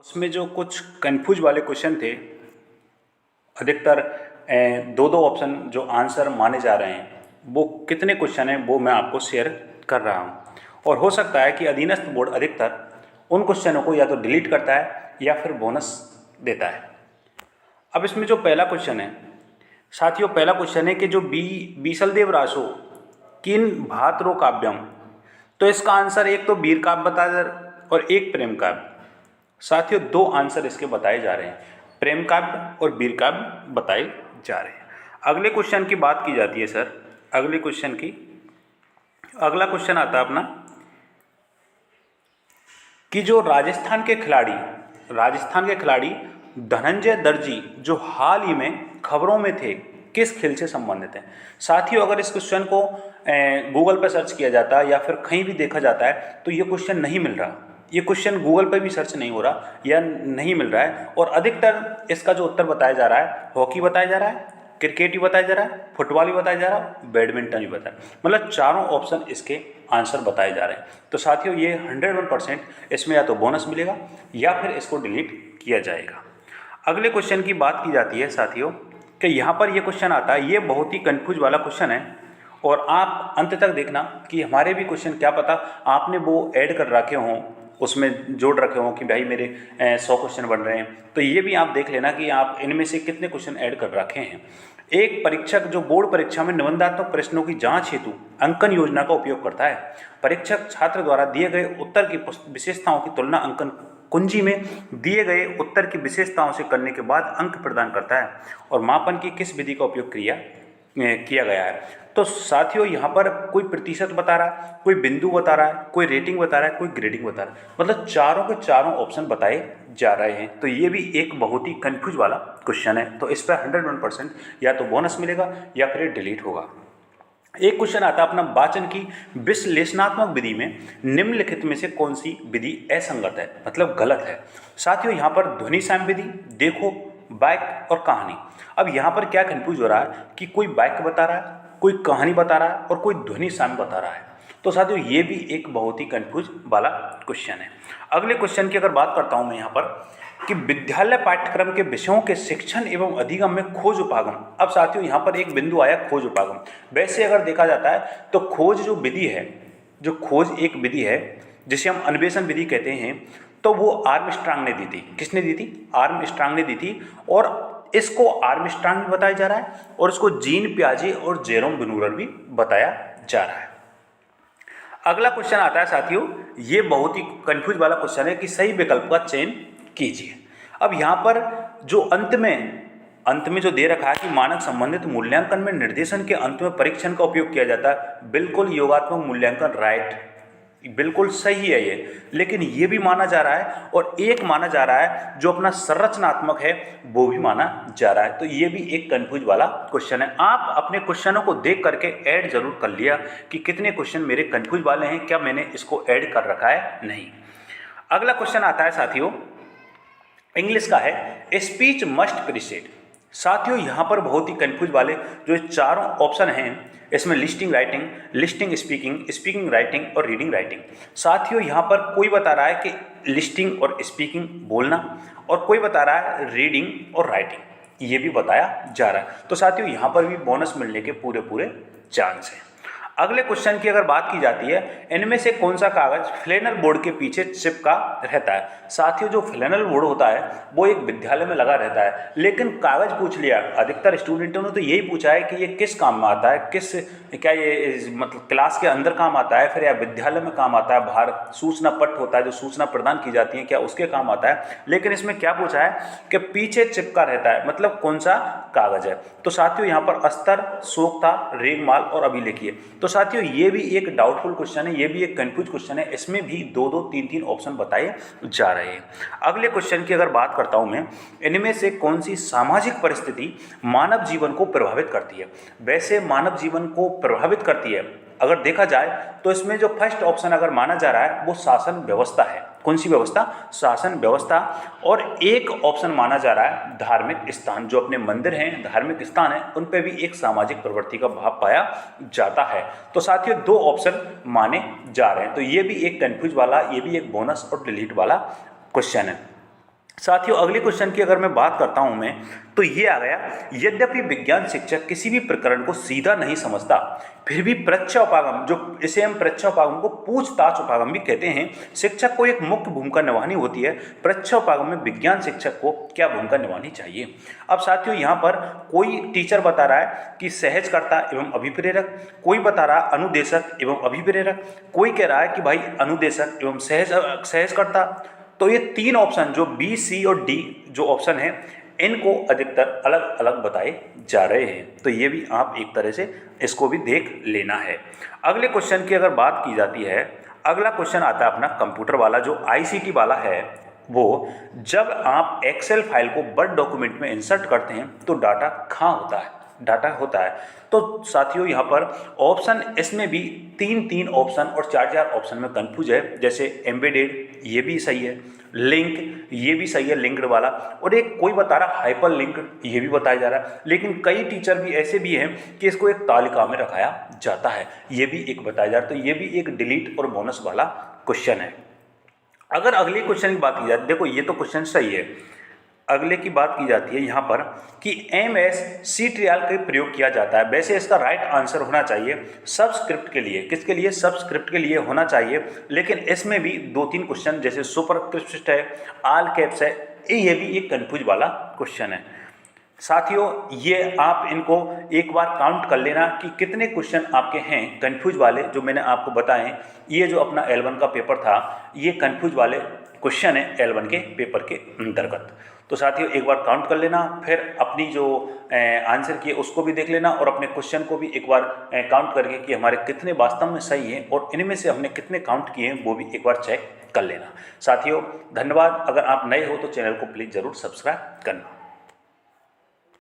उसमें जो कुछ कंफ्यूज वाले क्वेश्चन थे, अधिकतर दो दो ऑप्शन जो आंसर माने जा रहे हैं, वो कितने क्वेश्चन हैं वो मैं आपको शेयर कर रहा हूँ। और हो सकता है कि अधीनस्थ बोर्ड अधिकतर उन क्वेश्चनों को या तो डिलीट करता है या फिर बोनस देता है। अब इसमें जो पहला क्वेश्चन है साथियों, पहला क्वेश्चन है कि जो बीसलदेव रासो किन भातरो काव्यम, तो इसका आंसर एक तो वीर काव्य बताया और एक प्रेम काव्य। साथियों दो आंसर इसके बताए जा रहे हैं, प्रेम काव्य और वीर काव्य बताए जा रहे हैं। अगले क्वेश्चन की बात की जाती है सर, अगले क्वेश्चन की, अगला क्वेश्चन आता है अपना कि जो राजस्थान के खिलाड़ी धनंजय दर्जी जो हाल ही में खबरों में थे, किस खेल से संबंधित हैं। साथियों अगर इस क्वेश्चन को गूगल पर सर्च किया जाता है या फिर कहीं भी देखा जाता है तो ये क्वेश्चन नहीं मिल रहा, ये क्वेश्चन गूगल पर भी सर्च नहीं हो रहा या नहीं मिल रहा है। और अधिकतर इसका जो उत्तर बताया जा रहा है, हॉकी बताया जा रहा है, क्रिकेट भी बताया जा रहा है, फुटबॉल भी बताया जा रहा है, बैडमिंटन भी बताया, मतलब चारों ऑप्शन इसके आंसर बताए जा रहे हैं। तो साथियों ये 101% इसमें या तो बोनस मिलेगा या फिर इसको डिलीट किया जाएगा। अगले क्वेश्चन की बात की जाती है साथियों कि यहाँ पर ये क्वेश्चन आता है, ये बहुत ही कंफ्यूज वाला क्वेश्चन है और आप अंत तक देखना कि हमारे भी क्वेश्चन क्या पता आपने वो ऐड कर रखे हों, उसमें जोड़ रखे हों कि भाई मेरे 100 क्वेश्चन बन रहे हैं, तो ये भी आप देख लेना कि आप इनमें से कितने क्वेश्चन ऐड कर रखे हैं। एक परीक्षक जो बोर्ड परीक्षा में निबंधात्मक प्रश्नों की जांच हेतु अंकन योजना का उपयोग करता है, परीक्षक छात्र द्वारा दिए गए उत्तर की विशेषताओं की तुलना अंकन कुंजी में दिए गए उत्तर की विशेषताओं से करने के बाद अंक प्रदान करता है और मापन की किस विधि का उपयोग किया गया है। तो साथियों यहाँ पर कोई प्रतिशत बता रहा है, कोई बिंदु बता रहा है, कोई रेटिंग बता रहा है, कोई ग्रेडिंग बता रहा है, मतलब चारों के चारों ऑप्शन बताए जा रहे हैं। तो ये भी एक बहुत ही कंफ्यूज वाला क्वेश्चन है, तो इस पर 101% या तो बोनस मिलेगा या फिर डिलीट होगा। एक क्वेश्चन आता है अपना, वाचन की विश्लेषणात्मक विधि में निम्नलिखित में से कौन सी विधि असंगत है, मतलब गलत है। साथियों यहाँ पर ध्वनि साम विधि, देखो, वाक्य और कहानी। अब यहाँ पर क्या कंफ्यूज हो रहा है कि कोई वाक्य बता रहा है, कोई कहानी बता रहा है और कोई ध्वनि साम बता रहा है। तो साथियों ये भी एक बहुत ही कंफ्यूज वाला क्वेश्चन है। अगले क्वेश्चन की अगर बात करता हूँ मैं यहाँ पर कि विद्यालय पाठ्यक्रम के विषयों के शिक्षण एवं अधिगम में खोज उपागम। अब साथियों यहाँ पर एक बिंदु आया खोज उपागम। वैसे अगर देखा जाता है तो खोज जो विधि है, जो खोज एक विधि है जिसे हम अन्वेषण विधि कहते हैं, तो वो आर्मस्ट्रांग ने दी थी। किसने दी थी? आर्मस्ट्रांग ने दी थी। और इसको आर्मस्ट्रांग भी बताया जा रहा है और इसको जीन पियाजे और जेरोम बिनूरर भी बताया जा रहा है। अगला क्वेश्चन आता है साथियों, ये बहुत ही कंफ्यूज वाला क्वेश्चन है कि सही विकल्प का चयन कीजिए। अब यहाँ पर जो अंत में जो दे रखा है कि मानक संबंधित मूल्यांकन में निर्देशन के अंत में परीक्षण का उपयोग किया जाता है, बिल्कुल योगात्मक मूल्यांकन राइट, बिल्कुल सही है ये। लेकिन ये भी माना जा रहा है और एक माना जा रहा है जो अपना संरचनात्मक है वो भी माना जा रहा है। तो ये भी एक कंफ्यूज वाला क्वेश्चन है। आप अपने क्वेश्चनों को देख करके ऐड जरूर कर लिया कि कितने क्वेश्चन मेरे कंफ्यूज वाले हैं, क्या मैंने इसको ऐड कर रखा है, नहीं। अगला क्वेश्चन आता है साथियों, इंग्लिश का है, स्पीच मस्ट प्रीसेड। साथियों यहाँ पर बहुत ही कंफ्यूज वाले जो चारों ऑप्शन हैं, इसमें listing writing, listing speaking, speaking writing और रीडिंग राइटिंग। साथियों यहाँ पर कोई बता रहा है कि लिस्टिंग और स्पीकिंग बोलना, और कोई बता रहा है रीडिंग और राइटिंग, ये भी बताया जा रहा है। तो साथियों यहाँ पर भी बोनस मिलने के पूरे चांस हैं। अगले क्वेश्चन की अगर बात की जाती है, इनमें से कौन सा कागज फ्लैनल बोर्ड के पीछे चिपका रहता है। साथियों जो फ्लैनल बोर्ड होता है वो एक विद्यालय में लगा रहता है, लेकिन कागज पूछ लिया, अधिकतर स्टूडेंटों ने तो यही पूछा है कि ये किस काम में आता है, क्या ये मतलब क्लास के अंदर काम आता है फिर या विद्यालय में काम आता है, बाहर सूचना पट होता है जो सूचना प्रदान की जाती है क्या उसके काम आता है। लेकिन इसमें क्या पूछा है कि पीछे चिपका रहता है, मतलब कौन सा कागज है। तो साथियों यहाँ पर अस्तर, सोक्ता, रेगमाल और अभिलेखीय। तो साथियों ये भी एक डाउटफुल क्वेश्चन है, ये भी एक कंफ्यूज क्वेश्चन है, इसमें भी दो तीन ऑप्शन बताए जा रहे हैं। अगले क्वेश्चन की अगर बात करता हूं मैं, इनमें से कौन सी सामाजिक परिस्थिति मानव जीवन को प्रभावित करती है। वैसे मानव जीवन को प्रभावित करती है अगर देखा जाए तो इसमें जो फर्स्ट ऑप्शन अगर माना जा रहा है वो शासन व्यवस्था है। कौन सी व्यवस्था? शासन व्यवस्था। और एक ऑप्शन माना जा रहा है धार्मिक स्थान, जो अपने मंदिर हैं, धार्मिक स्थान हैं, उन पे भी एक सामाजिक प्रवृत्ति का भाव पाया जाता है। तो साथियों दो ऑप्शन माने जा रहे हैं। तो ये भी एक कंफ्यूज वाला, ये भी एक बोनस और डिलीट वाला क्वेश्चन है। साथियों अगले क्वेश्चन की अगर मैं बात करता हूं मैं, तो ये आ गया, यद्यपि विज्ञान शिक्षक किसी भी प्रकरण को सीधा नहीं समझता, फिर भी प्रच्छा उपागम, जो इसे हम प्रच्छा उपागम को पूछताछ उपागम भी कहते हैं, शिक्षक को एक मुख्य भूमिका निभानी होती है। प्रच्छा उपागम में विज्ञान शिक्षक को क्या भूमिका निभानी चाहिए? अब साथियों यहाँ पर कोई टीचर बता रहा है कि सहजकर्ता एवं अभिप्रेरक, कोई बता रहा है अनुदेशक एवं अभिप्रेरक, कोई कह रहा है कि भाई अनुदेशक एवं सहजकर्ता। तो ये तीन ऑप्शन जो बी, सी और डी जो ऑप्शन है, इनको अधिकतर अलग अलग बताए जा रहे हैं। तो ये भी आप एक तरह से इसको भी देख लेना है। अगले क्वेश्चन की अगर बात की जाती है, अगला क्वेश्चन आता है अपना कंप्यूटर वाला, जो आईसीटी वाला है। वो जब आप एक्सेल फाइल को वर्ड डॉक्यूमेंट में इंसर्ट करते हैं तो डाटा कहाँ होता है? डाटा होता है। तो साथियों यहाँ पर ऑप्शन, इसमें भी तीन तीन ऑप्शन और चार चार ऑप्शन में कंफ्यूज है। जैसे एम्बेडेड, ये भी सही है, लिंक, ये भी सही है, लिंक्ड वाला, और एक कोई बता रहा हाइपर लिंक्ड, ये भी बताया जा रहा है। लेकिन कई टीचर भी ऐसे भी हैं कि इसको एक तालिका में रखाया जाता है, ये भी एक बताया जा रहा है। तो ये भी एक डिलीट और बोनस वाला क्वेश्चन है। अगर अगले क्वेश्चन की बात की जाए, देखो ये तो क्वेश्चन सही है। अगले की बात की जाती है यहाँ पर कि MS सीट्रियल का प्रयोग किया जाता है। वैसे इसका राइट आंसर होना चाहिए सबस्क्रिप्ट के लिए। किसके लिए? सबस्क्रिप्ट के लिए होना चाहिए। लेकिन इसमें भी दो तीन क्वेश्चन, जैसे सुपरस्क्रिप्ट है, ऑल कैप्स है, ये भी एक कंफ्यूज वाला क्वेश्चन है। साथियों ये आप इनको एक बार काउंट कर लेना कि कितने क्वेश्चन आपके हैं कंफ्यूज वाले, जो मैंने आपको बताएं। ये जो अपना L1 का पेपर था, ये कंफ्यूज वाले क्वेश्चन है L1 के पेपर के अंतर्गत। तो साथियों एक बार काउंट कर लेना, फिर अपनी जो आंसर किए उसको भी देख लेना, और अपने क्वेश्चन को भी एक बार काउंट करके कि हमारे कितने वास्तव में सही हैं और इनमें से हमने कितने काउंट किए हैं वो भी एक बार चेक कर लेना। साथियों धन्यवाद। अगर आप नए हो तो चैनल को प्लीज़ ज़रूर सब्सक्राइब करना।